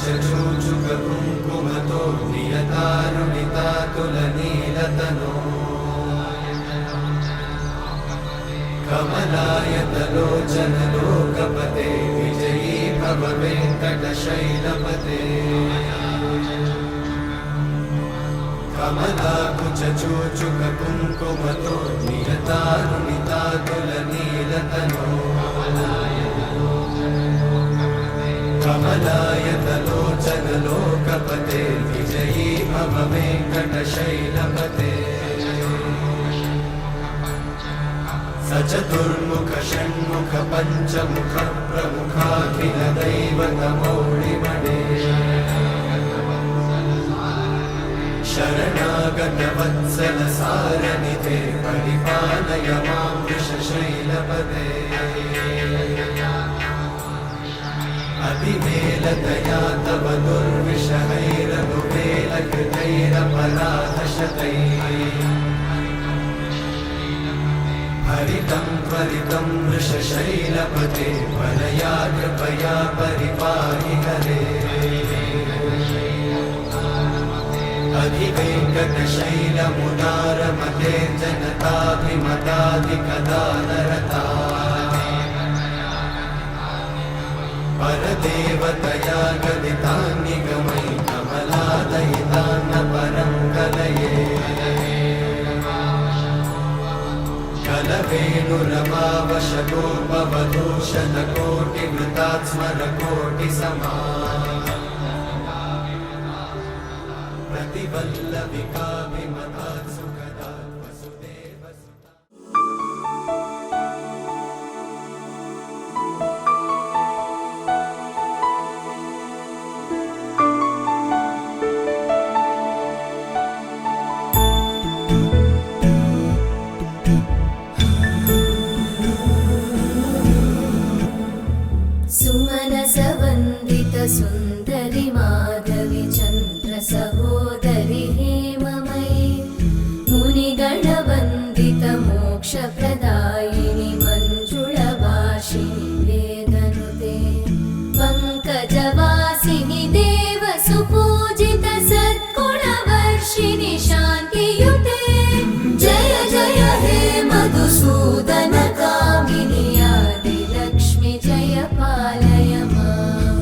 कुङ्कुमतो नियतारुणितातुलनीलतनो कमलायतलोचनलोकपते विजयी भव वेङ्कटशैलपते कमलाकुचूचुककुङ्कुमतो नियतारुणितातुलनीलतनो कमलायतलोचनलोकपते विजयी भव वेङ्कटशैलपते सचतुर्मुख षण्मुख पञ्चमुख प्रमुखाखिल दैवतमौळिमणे शरणागत वत्सल सारनिधे परिपालय मां वृषशैलपते अतिवेलतया तव दुर्विषहैरनुवेलकृतैरपराधशतैः हरितं त्वरितं वृषशैलपते वरया कृपया परिपाहि हरे अधिवेङ्कटशैलमुदारमते जनताभिमताधिकदानरता परदेवतया गदितान्निगमयि कमलादयितान्न परं कलये कलवेणुरवावशतोपवधूषणकोटिवृतात्स्मरकोटिसमा प्रतिवल्लविकाभिमतात् सुखदात् वसुदेवसुता सुमनसवन्दित सुन्दरि माधवि चन्द्र सहोदरि हेममयि मुनिगणवन्दित मोक्षप्रदायिनि मञ्जुळभाषिणि वेदनुते पङ्कजवासिनि देवसुपूजित सद्गुणवर्षिणि शान्तियुते जय जय हे मधुसूदन कामिनि आदिलक्ष्मि जय पालय माम्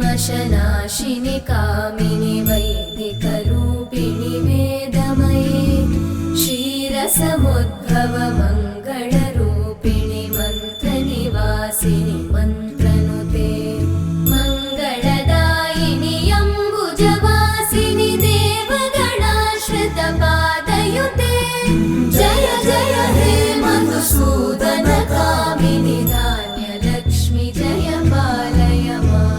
ऐकलिकल्मषनाशिनि कामिनि वैदिकरूपिणि वेदमये क्षीरसमुद्भव मङ्गलरूपिणि मन्त्रनिवासिनि मन्त्रनुते मङ्गलदायिनि अम्बुजवासिनि देवगणाश्रितपादयुते जय जय हे मधुसूदन कामिनि धान्यलक्ष्मि जय पालय माम्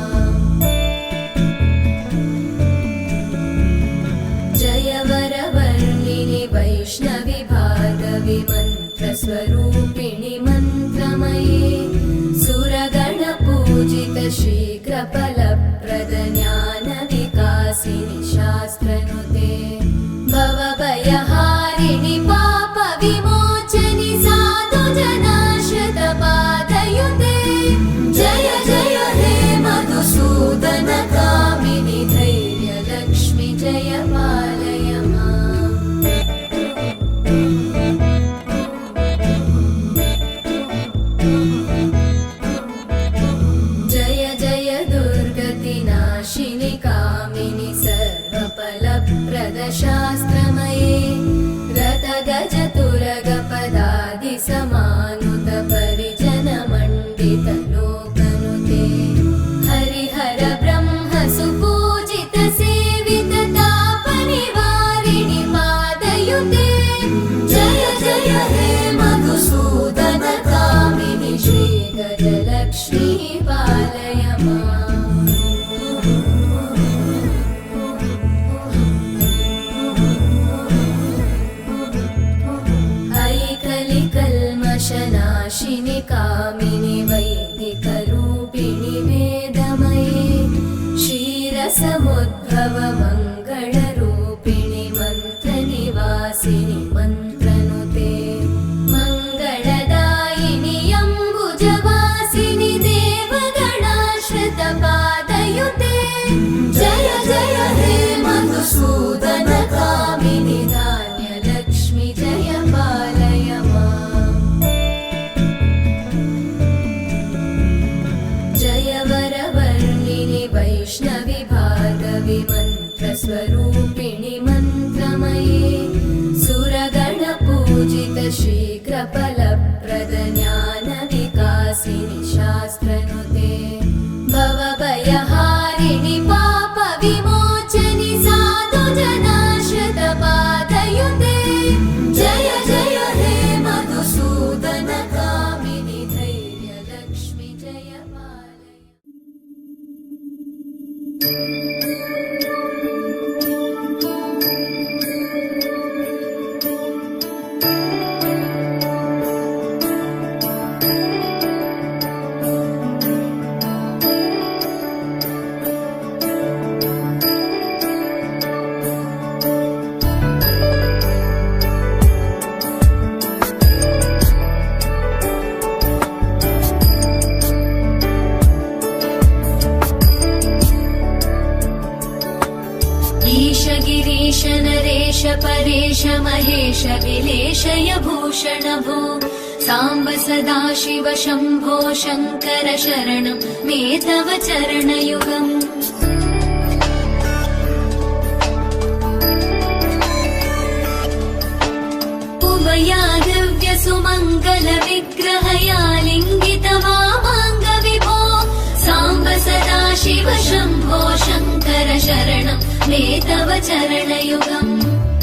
जय वरवर्णिनि वैष्णवि भार्गवि मन्त्रस्वरूपिणि मन्त्रमये सुरगणपूजित शीघ्रफलप्रद ज्ञानविकासिनि शास्त्रनुते भवभयहारिणि पापविमोचनि साधुजनाश्रितपादयुते जय जय हे मधुसूदन कामिनि धैर्यलक्ष्मि जय पालय माम् जय जय दुर्गतिनाशिनि कामिनि सर्वफलप्रद शास्त्रमये रथगजतुरगपदादिसमानुत परिजनमण्डित लोकनुते हरिहर ब्रह्म सुपूजित सेवित तापनिवारिणि पादयुते जय जय हे मधुसूदन कामिनि श्रीगजलक्ष्मी पालय माम् ऐकलिकल्मषनाशिनि कामिनि वैदिकरूपिणि वेदमये क्षीरसमुद्भव मङ्गलरूपिणि मन्त्रनिवासिनि मन्त्र शास्त्रनुते भवभयहारिणि पापविमोचनि साधुजनाश्रितपादयुते जय जय हे मधुसूदन कामिनि धैर्यलक्ष्मि जय पालय। ईश गिरीश नरेश परेश महेश विलेशय भूषण भो साम्ब सदाशिव शम्भो शङ्कर शरणं मे तव चरणयुगम्। उमया दिव्य सुमङ्गल विग्रहया लिङ्गित वामाङ्ग विभो साम्ब सदाशिव शम्भो शङ्कर शरणं मे तव चरणयुगम्।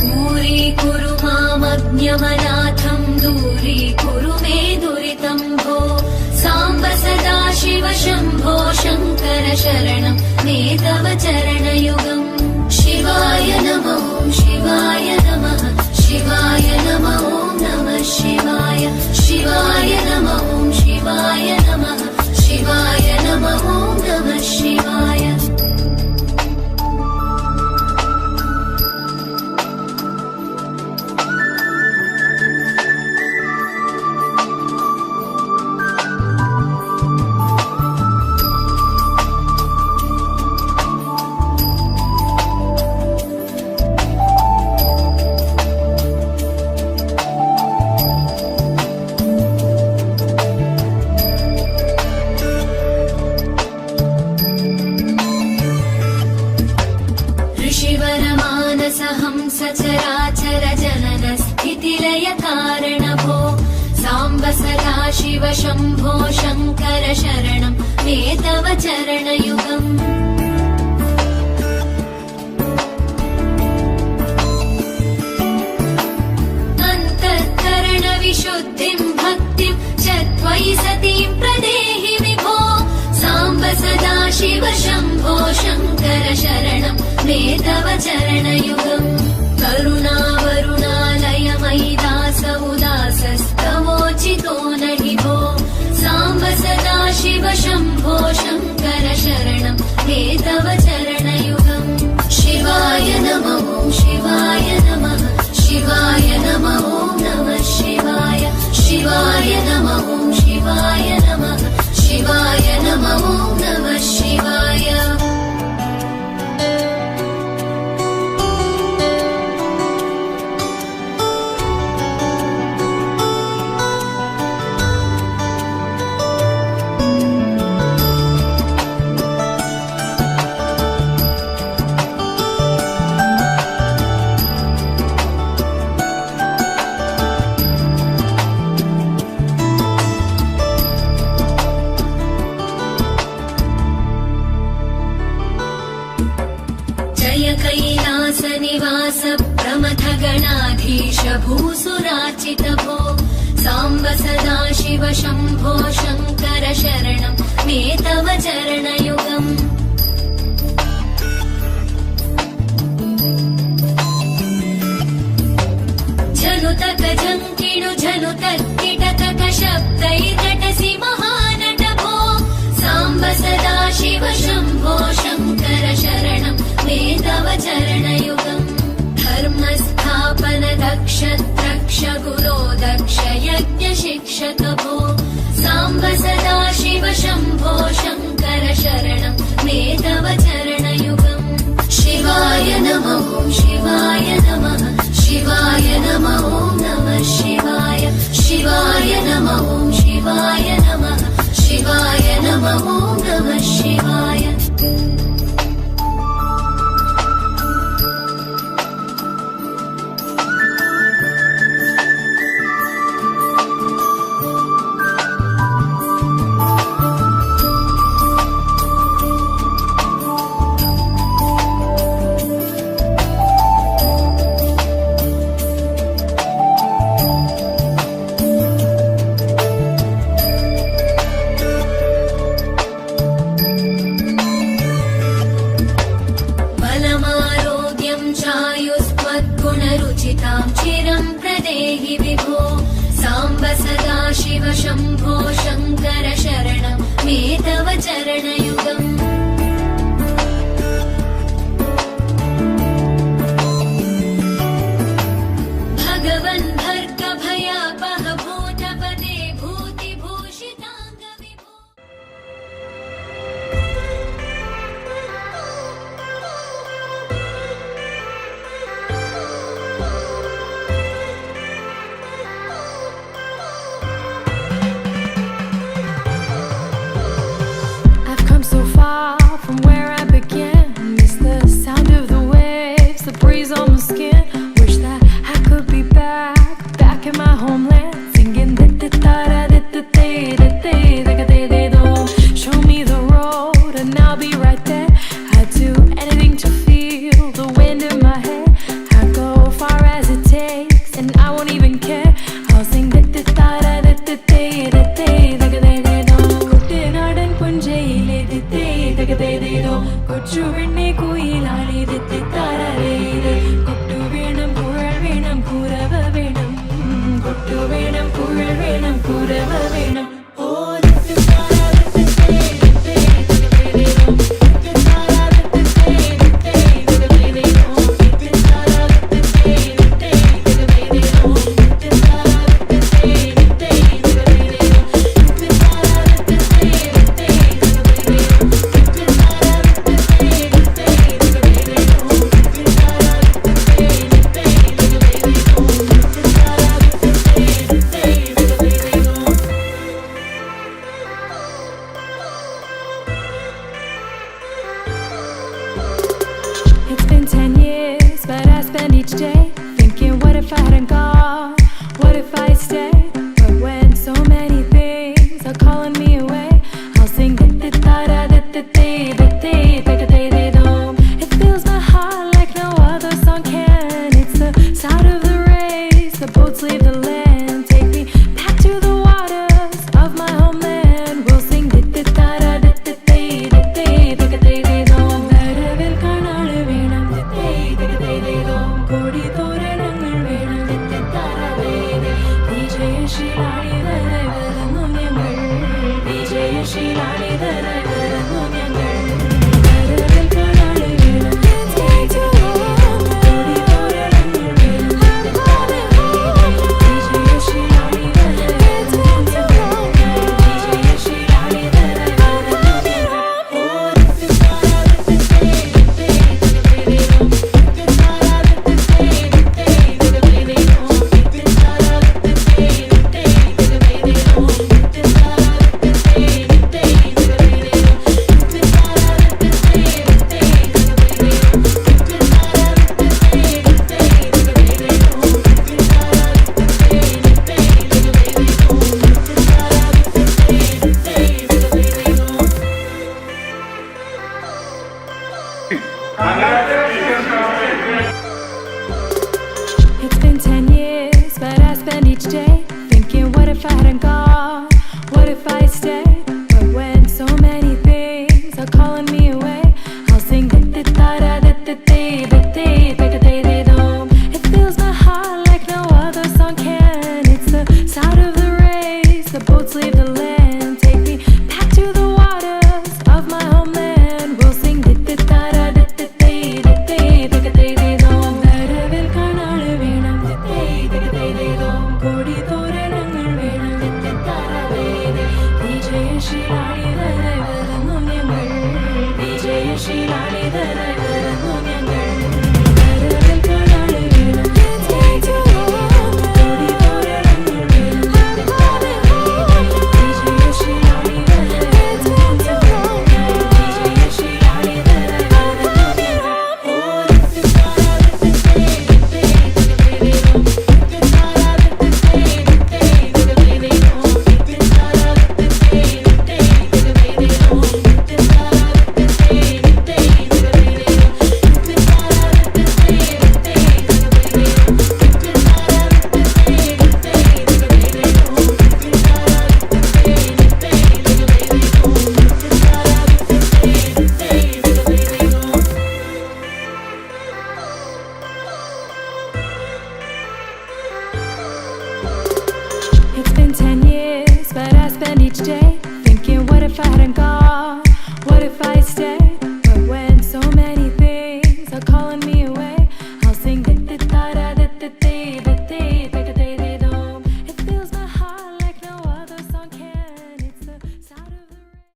दूरीकुरु मामज्ञमनाथं दूरीकुरु मे दुरितं भो साम्ब सदाशिव शम्भो शङ्कर शरणं मे तव चरणयुगम्। शिवाय नमो शिवाय नमः शिवाय नमो नमः शिवाय शिवाय नमो शिवाय नमः शिवाय नमो नमः शिवाय। सचराचर जनन स्थितिलय कारण भो साम्ब सदाशिव शम्भो शङ्कर शरणं मे तव चरणयुगम्। अन्तःकरण विशुद्धिं भक्तिं च त्वयि सतीं प्रदेहि विभो साम्ब सदाशिव शम्भो शङ्कर शरणं मे तव चरणयुगम्। करुणावरुणालय मयि दास उदासस्तवोचितो न हि भो साम्ब सदाशिव शम्भो शङ्कर शरणं मे तव चरणयुगम्। शिवाय नमो शिवाय नमः शिवाय नमो नमः शिवाय शिवाय नमो शिवाय नमः शिवाय नमो नमः शिवाय। कैलासनिवास प्रमथ गणाधीश भूसुरार्चित भो साम्ब सदाशिव शम्भो शङ्कर शरणं मे तव चरणयुगम्। झनुतक झङ्किणु झनुतक्किटतक शब्दैर्नटसि महानट भो साम्ब सदाशिव शम्भो शङ्कर शरणं मे तव चरणयुगम्। धर्मस्थापन दक्ष द्रक्ष गुरो दक्ष यज्ञ शिक्षक भो साम्ब सदाशिव शम्भो शङ्कर शरणं കൊച്ചു പെണ്ണെ കുയിലാളി തെറ്റിത്താരേ കൊട്ടു വേണം കുഴൽ വേണം കുരവ വേണം കൊട്ടു വേണം കുഴൽ വേണം കുരവ വേണം ഓ It's been 10 years, but I spend each day thinking, what if I hadn't gone? What if I stayed? But when so many things are calling me away, I'll sing it fills my heart like no other song can. It's the sound of the race, the boats leave the land. Take me back to the waters of my homeland. We'll sing വരവിൽ കാണാള് വേണം കൊടി തോരണങ്ങൾ വേണം വിജയശീലാളിതരായി വരുന്നു ഞങ്ങൾ വിജയശീലാളിതരായി വരുന്നു ഞങ്ങൾ വരവിൽ കാണാള് വേണം കൊടി തോരണങ്ങൾ വേണം വിജയശീലാളിതരായി വരുന്നു ഞങ്ങൾ വിജയശീലാളിതരായി വരുന്നു It's been 10 years, but I spend each day thinking, what if I hadn't gone? What if I stayed? But when so many things are calling me away, I'll sing it fills my heart like no other song can. It's the sound of the race, the boats leave the land. Take me back to the waters of my homeland. We'll sing വരവിൽ കാണാള് വേണം കൊടി തോരണങ്ങൾ വേണം വിജയശീലാളിതരായി വരുന്നു ഞങ്ങൾ വിജയശീലാളിതരായി വരുന്നു ഞങ്ങൾ വരവിൽ കാണാള് വേണം കൊടി തോരണങ്ങൾ വേണം വിജയശീലാളിതരായി വരുന്നു ഞങ്ങൾ വിജയശീലാളിതരായി വരുന്നു ഞങ്ങൾ It's been 10 years, but I spend each day thinking, what if I hadn't gone?